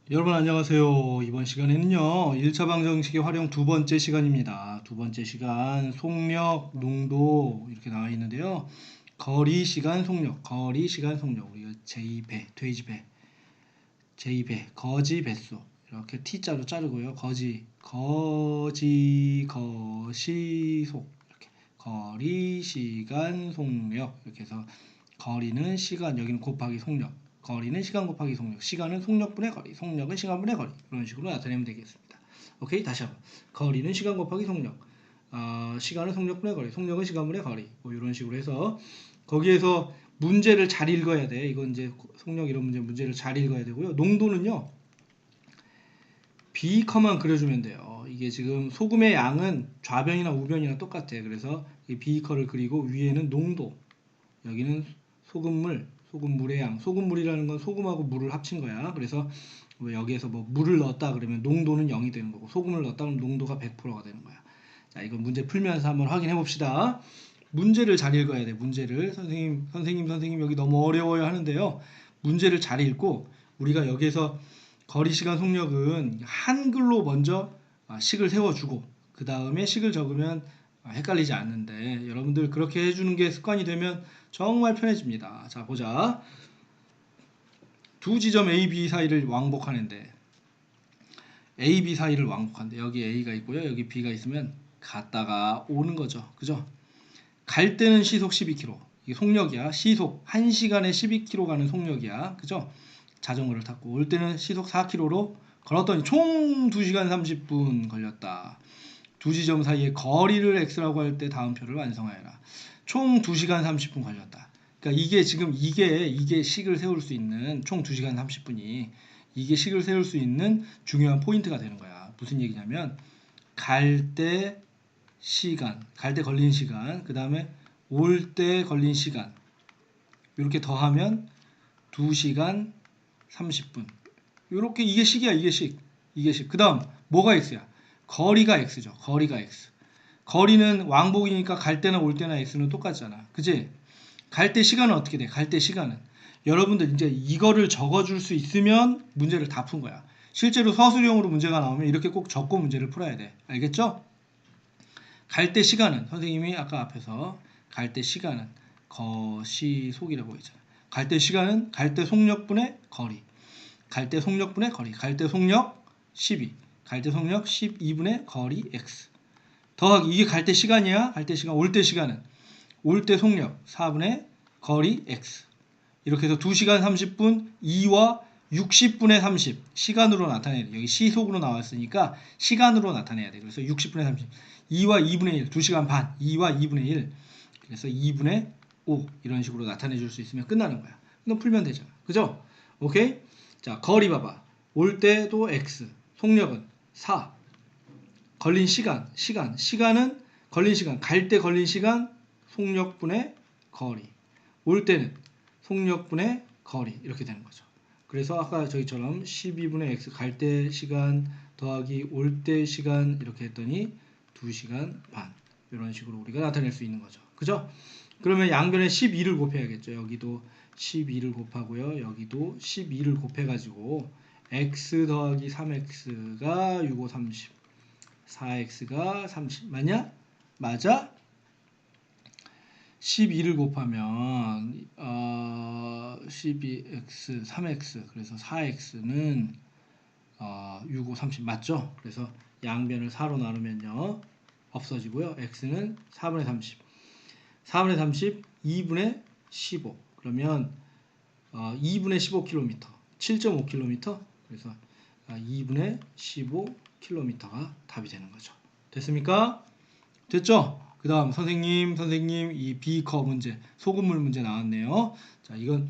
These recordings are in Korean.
여러분 안녕하세요. 이번 시간에는요. 1차 방정식의 활용 두 번째 시간입니다. 두 번째 시간 속력, 농도 이렇게 나와 있는데요. 거리, 시간, 속력, 거리, 시간, 속력. 우리가 제2배, 돼지배, 제2배, 거지, 배수 이렇게 T자로 자르고요. 거지, 거시, 속 이렇게 거리, 시간, 속력 이렇게 해서 거리는 시간, 여기는 곱하기 속력, 거리는 시간 곱하기 속력, 시간은 속력분의 거리, 속력은 시간분의 거리 이런 식으로 나타내면 되겠습니다. 오케이, 다시 한번 거리는 시간 곱하기 속력, 시간은 속력분의 거리, 속력은 시간분의 거리 뭐 이런 식으로 해서 거기에서 문제를 잘 읽어야 돼. 이건 이제 속력 이런 문제를 잘 읽어야 되고요. 농도는요. 비커만 그려주면 돼요. 이게 지금 소금의 양은 좌변이나 우변이나 똑같아. 그래서 이 비커를 그리고 위에는 농도, 여기는 소금물의 양. 소금물이라는 건 소금하고 물을 합친 거야. 그래서 뭐 여기에서 뭐 물을 넣었다 그러면 농도는 0이 되는 거고, 소금을 넣었다 그러면 농도가 100%가 되는 거야. 자, 이거 문제 풀면서 한번 확인해 봅시다. 문제를 잘 읽어야 돼. 문제를 선생님 여기 너무 어려워요 하는데요. 문제를 잘 읽고 우리가 여기에서 거리, 시간, 속력은 한글로 먼저 식을 세워주고 그 다음에 식을 적으면 헷갈리지 않는데, 여러분들 그렇게 해주는 게 습관이 되면 정말 편해집니다. 자, 보자. 두 지점 A, B 사이를 왕복하는데, A, B 사이를 왕복하는데 여기 A가 있고요. 여기 B가 있으면 갔다가 오는 거죠. 그죠? 갈 때는 시속 12km. 이게 속력이야. 시속 1시간에 12km 가는 속력이야. 그죠? 자전거를 탔고 올 때는 시속 4km로 걸었더니 총 2시간 30분 걸렸다. 두 지점 사이의 거리를 x라고 할 때 다음표를 완성하여라. 총 2시간 30분 걸렸다. 그러니까 이게 지금 이게 식을 세울 수 있는, 총 2시간 30분이 이게 식을 세울 수 있는 중요한 포인트가 되는 거야. 무슨 얘기냐면 갈 때 시간, 갈 때 걸린 시간, 그 다음에 올 때 걸린 시간 이렇게 더하면 2시간 30분. 이렇게 이게 식이야. 이게 식. 이게 식. 그 다음 뭐가 x야? 거리가 x죠. 거리가 x. 거리는 왕복이니까 갈 때나 올 때나 x는 똑같잖아. 그지? 갈 때 시간은 어떻게 돼? 갈 때 시간은 여러분들 이제 이거를 적어줄 수 있으면 문제를 다 푼 거야. 실제로 서술형으로 문제가 나오면 이렇게 꼭 적고 문제를 풀어야 돼. 알겠죠? 갈 때 시간은 선생님이 아까 앞에서 갈 때 시간은 거시속이라고 했잖아. 갈 때 시간은 갈 때 속력분의 거리, 갈 때 속력분의 거리, 갈 때 속력 12, 갈 때 속력 12분의 거리 x 더하기, 이게 갈 때 시간이야. 갈 때 시간. 올 때 시간은 올 때 속력 4분의 거리 x. 이렇게 해서 2시간 30분 2와 60분의 30 시간으로 나타내야 돼. 여기 시속으로 나왔으니까 시간으로 나타내야 돼. 그래서 60분의 30 2와 2분의 1 2시간 반 2와 2분의 1 그래서 2분의 5 이런 식으로 나타내 줄 수 있으면 끝나는 거야. 그럼 풀면 되잖아. 그죠? 오케이? 자, 거리 봐봐. 올 때도 x, 속력은 4, 걸린 시간은 걸린 시간, 갈 때 걸린 시간 속력분의 거리, 올 때는 속력분의 거리 이렇게 되는 거죠. 그래서 아까 저희처럼 12분의 x 갈 때 시간 더하기 올 때 시간 이렇게 했더니 2시간 반 이런 식으로 우리가 나타낼 수 있는 거죠. 그죠? 그러면 양변에 12를 곱해야겠죠. 여기도 12를 곱하고요. 여기도 12를 곱해가지고 x 더하기 3x가 6, 5, 30 4x가 30 맞냐? 맞아? 12를 곱하면 12x 3x 그래서 4x는 6, 5, 30 맞죠? 그래서 양변을 4로 나누면요 없어지고요. x는 4분의 30 4분의 30 2분의 15 그러면 2분의 15km 7.5km 그래서 2분의 15km가 답이 되는 거죠. 됐습니까? 됐죠? 그 다음 선생님 이 비커 문제 소금물 문제 나왔네요. 자, 이건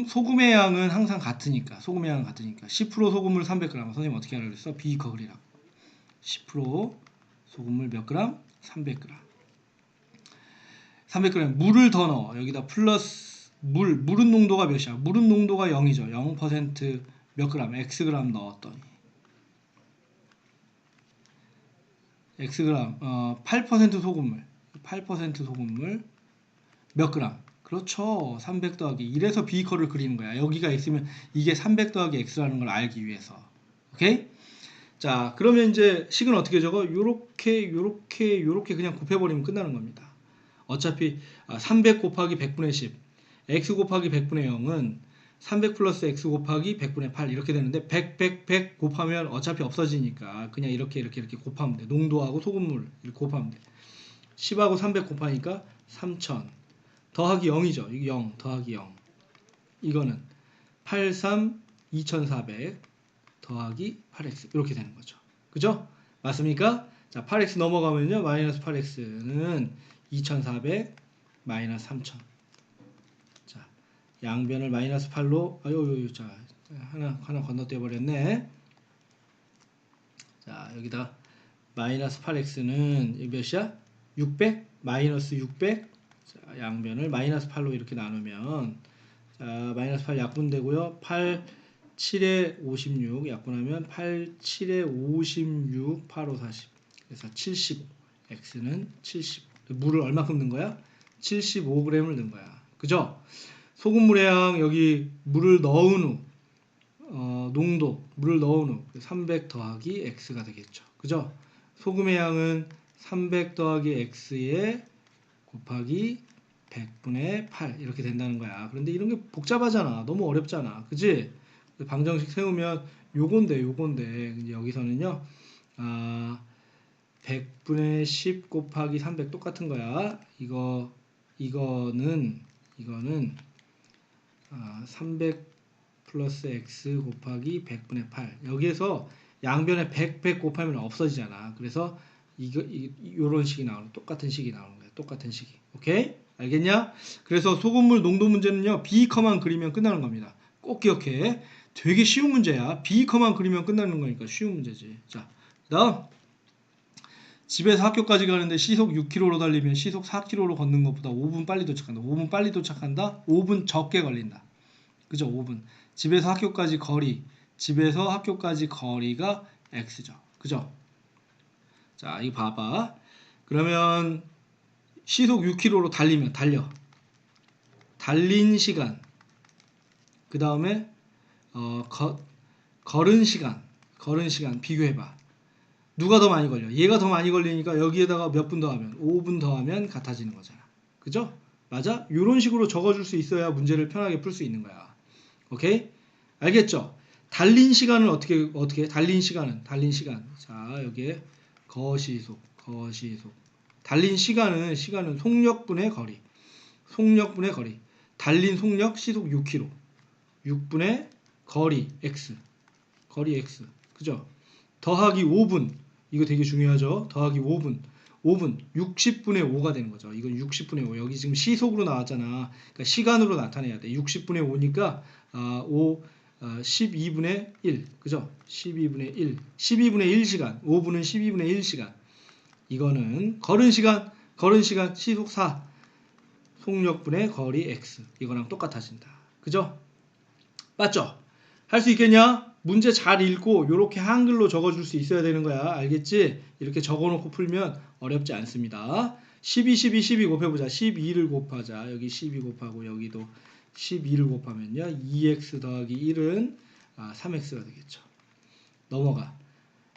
소금의 양은 항상 같으니까 10% 소금물 300g 선생님 어떻게 하라고 그랬어? 비커 그리라고. 10% 소금물 몇 그램? 300g. 300g 물을 더 넣어. 여기다 플러스 물은 농도가 몇이야? 물은 농도가 0이죠. 0%몇 그램? xg 넣었더니 xg 8% 소금물 몇 그램? 그렇죠. 300 더하기. 이래서 B커를 그리는 거야. 여기가 X면 이게 300 더하기 X라는 걸 알기 위해서. 오케이? 자, 그러면 이제 식은 어떻게 적어? 요렇게 그냥 곱해버리면 끝나는 겁니다. 어차피 300 곱하기 100분의 10, x 곱하기 100분의 0은 300 플러스 x 곱하기 100분의 8 이렇게 되는데 100 곱하면 어차피 없어지니까 그냥 이렇게 곱하면 돼. 농도하고 소금물 이렇게 곱하면 돼. 10하고 300 곱하니까 3000 더하기 0이죠. 이게 0 더하기 0. 이거는 83 2400 더하기 8x 이렇게 되는 거죠. 그죠? 맞습니까? 자, 8x 넘어가면요. 마이너스 8x는 2400 마이너스 3000. 자, 양변을 마이너스 8로 자, 하나 건너뛰어 버렸네. 자, 여기다 마이너스 8x는 몇이야? 600 마이너스 600. 자, 양변을 마이너스 8로 이렇게 나누면 자, 마이너스 8 약분되고요. 8 7에 56 약분하면 8 7에 56 8 5 40 그래서 75 x는 70 물을 얼마큼 넣은 거야? 75g을 넣은 거야. 그죠? 소금물의 양 여기 물을 넣은 후 농도 물을 넣은 후 300 더하기 x가 되겠죠. 그죠? 소금의 양은 300 더하기 x에 곱하기 100분의 8 이렇게 된다는 거야. 그런데 이런 게 복잡하잖아. 너무 어렵잖아. 그지? 방정식 세우면 요건데 이제 여기서는요 100분의 10 곱하기 300 똑같은 거야. 이거는 300 플러스 x 곱하기 100분의 8 여기에서 양변에 100 곱하면 없어지잖아. 그래서 요런 식이 나오는 똑같은 식이 나오는 거야. 똑같은 식이. 오케이? 알겠냐? 그래서 소금물 농도 문제는요 B커만 그리면 끝나는 겁니다. 꼭 기억해. 되게 쉬운 문제야. B커만 그리면 끝나는 거니까 쉬운 문제지. 자, 그다음 집에서 학교까지 가는데 시속 6km로 달리면 시속 4km로 걷는 것보다 5분 빨리 도착한다. 5분 빨리 도착한다. 5분 적게 걸린다. 그죠? 5분. 집에서 학교까지 거리가 x죠. 그죠? 자, 이거 봐봐. 그러면 시속 6km로 달린 시간. 그 다음에 걸은 시간 비교해봐. 누가 더 많이 걸려? 얘가 더 많이 걸리니까 여기에다가 몇 분 더하면 5분 더하면 같아지는 거잖아. 그죠? 맞아? 이런 식으로 적어줄 수 있어야 문제를 편하게 풀 수 있는 거야. 오케이? 알겠죠? 달린 시간은 어떻게 달린 시간. 자, 여기에 거시속. 달린 시간은 속력분의 거리. 달린 속력 시속 6km. 6분의 거리 x. 그죠? 더하기 5분. 이거 되게 중요하죠. 더하기 5분 60분의 5가 되는 거죠. 이건 60분의 5. 여기 지금 시속으로 나왔잖아. 그러니까 시간으로 나타내야 돼. 60분의 5니까 12분의 1. 그죠? 12분의 1시간. 5분은 12분의 1시간. 이거는 걸은 시간 시속 4. 속력분의 거리 x. 이거랑 똑같아진다. 그죠? 맞죠? 할 수 있겠냐? 문제 잘 읽고 이렇게 한글로 적어줄 수 있어야 되는 거야. 알겠지? 이렇게 적어놓고 풀면 어렵지 않습니다. 12 곱해보자. 12를 곱하자. 여기 12 곱하고 여기도 12를 곱하면요. 2x 더하기 1은 3x가 되겠죠. 넘어가.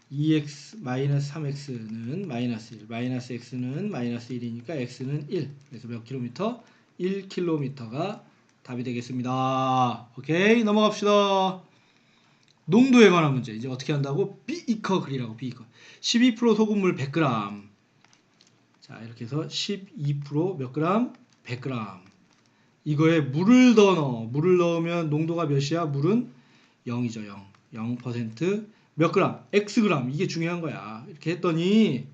2x 마이너스 3x는 마이너스 1. 마이너스 x는 마이너스 1이니까 x는 1. 그래서 몇 킬로미터? 1km가 답이 되겠습니다. 오케이, 넘어갑시다. 농도에 관한 문제. 이제 어떻게 한다고? B커 그리라고. B커. 12% 소금물 100g. 자, 이렇게 해서 12% 몇 그램? 100g. 이거에 물을 더 넣어. 물을 넣으면 농도가 몇이야? 물은 0이죠. 0% 몇 그램? Xg. 이게 중요한 거야. 이렇게 했더니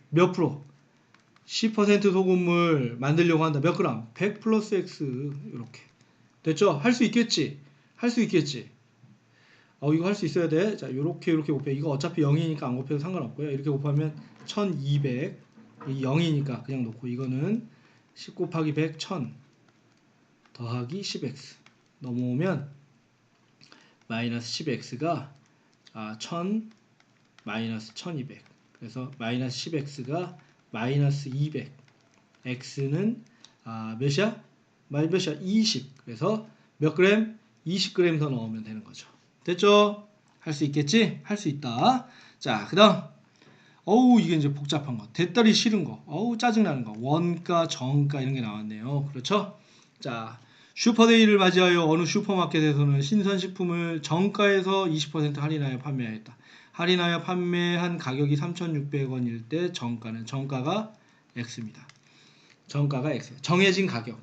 몇 프로? 10% 소금물 만들려고 한다. 몇 그램? 100 플러스 X. 이렇게. 됐죠? 할 수 있겠지? 이거 할 수 있어야 돼. 자, 이렇게 곱해. 이거 어차피 0이니까 안 곱해도 상관없고요. 이렇게 곱하면 1200. 이 0이니까 그냥 놓고 이거는 10 곱하기 100, 1000 더하기 10x. 넘어오면 마이너스 10x가 1000 마이너스 1200. 그래서 마이너스 10x가 마이너스 200. x는 몇이야? 마이너스 몇이야? 20. 그래서 몇 그램? 20g 더 넣으면 되는 거죠. 됐죠? 할 수 있겠지? 할 수 있다. 자, 그 다음. 어우, 이게 이제 복잡한 거. 됐다리 싫은 거. 어우, 짜증나는 거. 원가, 정가 이런 게 나왔네요. 그렇죠? 자, 슈퍼데이를 맞이하여 어느 슈퍼마켓에서는 신선식품을 정가에서 20% 할인하여 판매하였다. 할인하여 판매한 가격이 3,600원일 때 정가가 X입니다. 정가가 X. 정해진 가격.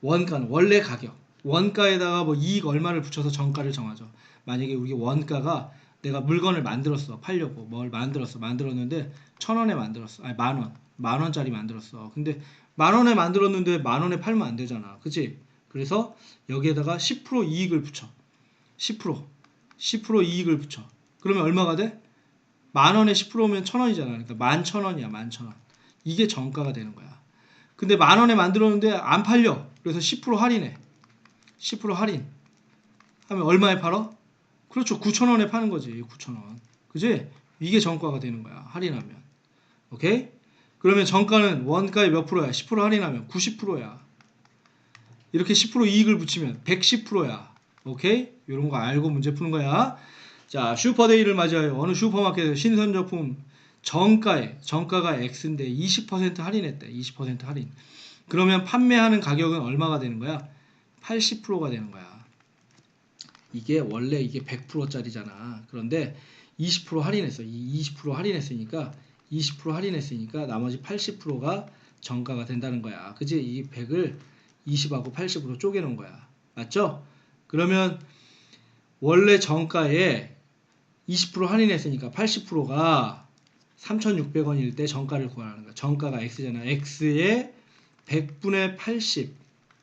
원가는 원래 가격. 원가에다가 뭐 이익 얼마를 붙여서 정가를 정하죠. 만약에 우리 원가가 내가 물건을 만들었어. 팔려고 뭘 만들었는데 1,000원에 만들었어. 아니 만 원짜리 만들었어. 근데 만 원에 만들었는데 만 원에 팔면 안 되잖아. 그치? 그래서 여기에다가 10% 이익을 붙여. 10% 이익을 붙여. 그러면 얼마가 돼? 만 원에 10%면 1,000원이잖아. 그러니까 11,000원이야. 11,000원. 이게 정가가 되는 거야. 근데 만 원에 만들었는데 안 팔려. 그래서 10% 할인해. 10% 할인. 하면 얼마에 팔어? 그렇죠. 9,000원에 파는 거지. 9,000원. 그지? 이게 정가가 되는 거야. 할인하면. 오케이? 그러면 정가는 원가의 몇 프로야? 10% 할인하면 90%야. 이렇게 10% 이익을 붙이면 110%야. 오케이? 이런 거 알고 문제 푸는 거야. 자, 슈퍼데이를 맞이하여 어느 슈퍼마켓에서 신선제품 정가가 X인데 20% 할인했대. 20% 할인. 그러면 판매하는 가격은 얼마가 되는 거야? 80%가 되는 거야. 이게 원래 이게 100%짜리잖아. 그런데 20% 할인했어. 이 20% 할인했으니까 20% 할인했으니까 나머지 80%가 정가가 된다는 거야. 그지? 이 100을 20하고 80으로 쪼개 놓은 거야. 맞죠? 그러면 원래 정가에 20% 할인했으니까 80%가 3,600원일 때 정가를 구하는 거야. 정가가 X잖아. X의 100분의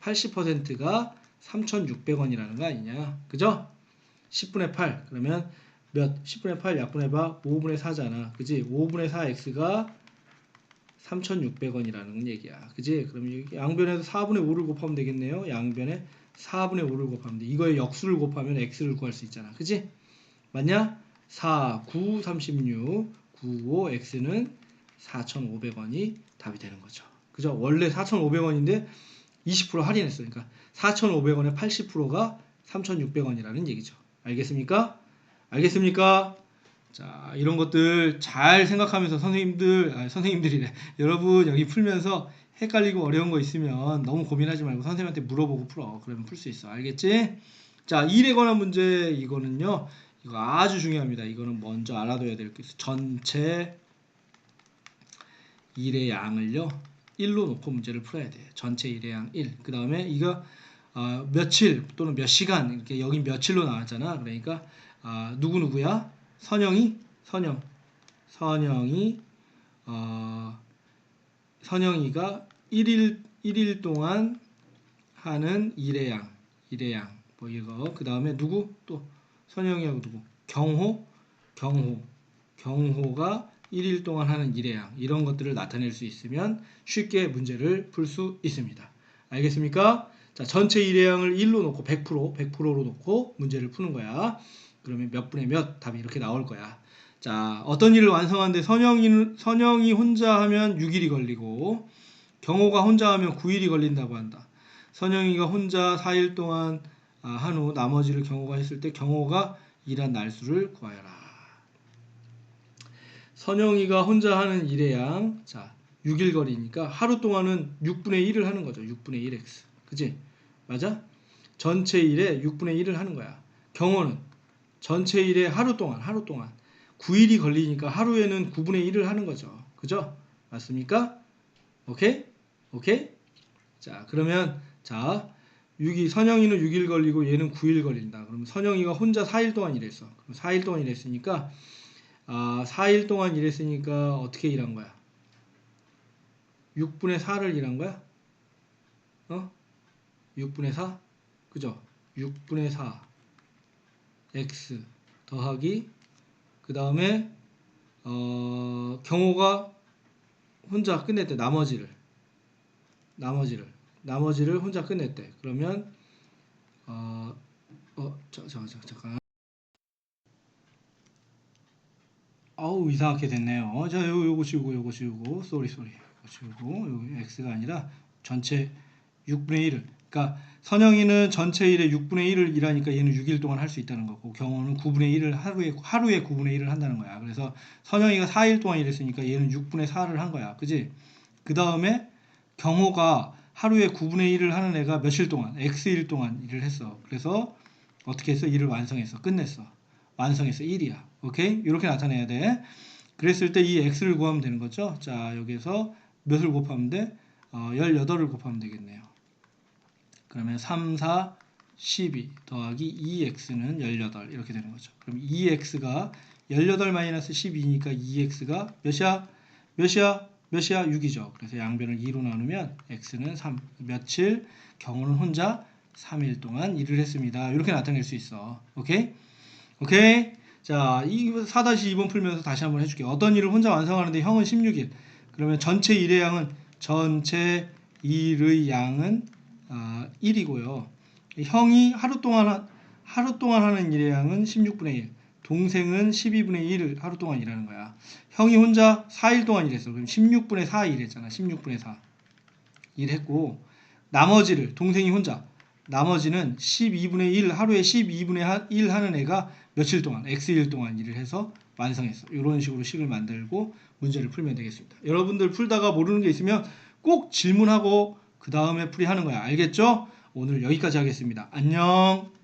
80%가 3,600원이라는 거 아니냐. 그죠? 10분의 8. 그러면 몇? 10분의 8 약분해봐. 5분의 4잖아. 그지? 5분의 4X가 3,600원이라는 얘기야. 그지? 그럼 양변에서 4분의 5를 곱하면 되겠네요. 양변에 4분의 5를 곱하면 돼. 이거에 역수를 곱하면 X를 구할 수 있잖아. 그지? 맞냐? 4, 9, 36, 9, 5, X는 4,500원이 답이 되는 거죠. 그죠? 원래 4,500원인데 20% 할인했어요. 그러니까 4,500원에 80%가 3,600원이라는 얘기죠. 알겠습니까? 알겠습니까? 자, 이런 것들 잘 생각하면서 선생님들이래. 여러분 여기 풀면서 헷갈리고 어려운 거 있으면 너무 고민하지 말고 선생님한테 물어보고 풀어. 그러면 풀 수 있어. 알겠지? 자, 일에 관한 문제 이거는요. 이거 아주 중요합니다. 이거는 먼저 알아둬야 될 게 있어. 전체 일의 양을요. 1로 놓고 문제를 풀어야 돼. 전체 일의 양 1. 그 다음에 이거 며칠 또는 몇 시간 이렇게 여기 며칠로 나왔잖아. 그러니까 누구누구야? 선영이 선영이가 1일 동안 하는 일의 양 뭐 이거 그 다음에 누구 또 선영이하고 누구 경호가 1일 동안 하는 일의 양 이런 것들을 나타낼 수 있으면 쉽게 문제를 풀 수 있습니다. 알겠습니까? 자, 전체 일의 양을 1로 놓고 100%로 놓고 문제를 푸는 거야. 그러면 몇 분의 몇 답이 이렇게 나올 거야. 자, 어떤 일을 완성하는데 선영이 혼자 하면 6일이 걸리고 경호가 혼자 하면 9일이 걸린다고 한다. 선영이가 혼자 4일 동안 한 후 나머지를 경호가 했을 때 경호가 일한 날수를 구하여라. 선영이가 혼자 하는 일의 양, 자 6일 거리니까 하루 동안은 6분의 1을 하는 거죠. 6분의 1x. 그지? 맞아? 전체 일에 6분의 1을 하는 거야. 경호는 전체 일에 하루 동안 9일이 걸리니까 하루에는 9분의 1을 하는 거죠. 그죠? 맞습니까? 오케이? 자, 그러면 선영이는 6일 걸리고 얘는 9일 걸린다. 그러면 선영이가 혼자 4일 동안 일했어. 그럼 4일 동안 일했으니까 4일 동안 일했으니까 어떻게 일한 거야? 6분의 4를 일한 거야? 6분의 4? 그죠? 6분의 4 x 더하기 그 다음에 경호가 혼자 끝냈대. 나머지를 혼자 끝냈대. 그러면 잠깐. 아우 이상하게 됐네요. 자, 요거 지우고 쏘리. 이거 지우고 여기 x가 아니라 전체 6분의 1을 그러니까 선영이는 전체 일의 6분의 1을 일하니까 얘는 6일 동안 할 수 있다는 거고 경호는 9분의 1을 하루에 9분의 1을 한다는 거야. 그래서 선영이가 4일 동안 일했으니까 얘는 6분의 4를 한 거야. 그지? 그 다음에 경호가 하루에 9분의 1을 하는 애가 며칠 동안 X일 동안 일을 했어. 그래서 어떻게 했어? 일을 완성했어. 끝냈어. 완성했어. 1이야. 오케이? 이렇게 나타내야 돼. 그랬을 때 이 X를 구하면 되는 거죠. 자, 여기에서 몇을 곱하면 돼? 18을 곱하면 되겠네요. 그러면 3, 4, 12 더하기 2x는 18 이렇게 되는 거죠. 그럼 2x가 18 마이너스 12니까 2x가 몇이야? 몇이야? 몇이야? 6이죠. 그래서 양변을 2로 나누면 x는 3. 며칠? 경호는 혼자 3일 동안 일을 했습니다. 이렇게 나타낼 수 있어. 오케이? 오케이? 자, 이 4-2번 풀면서 다시 한번 해줄게. 어떤 일을 혼자 완성하는데 형은 16일. 그러면 전체 일의 양은 전체 일의 양은 1이고요. 형이 하루 동안 하는 일의 양은 16분의 1. 동생은 12분의 1을 하루 동안 일하는 거야. 형이 혼자 4일 동안 일했어. 그럼 16분의 4 일했잖아. 16분의 4 일했고 나머지를 동생이 혼자 나머지는 12분의 1 하루에 12분의 1 하는 애가 며칠 동안 X일 동안 일을 해서 완성했어. 이런 식으로 식을 만들고 문제를 풀면 되겠습니다. 여러분들 풀다가 모르는 게 있으면 꼭 질문하고 그 다음에 풀이하는 거야. 알겠죠? 오늘 여기까지 하겠습니다. 안녕.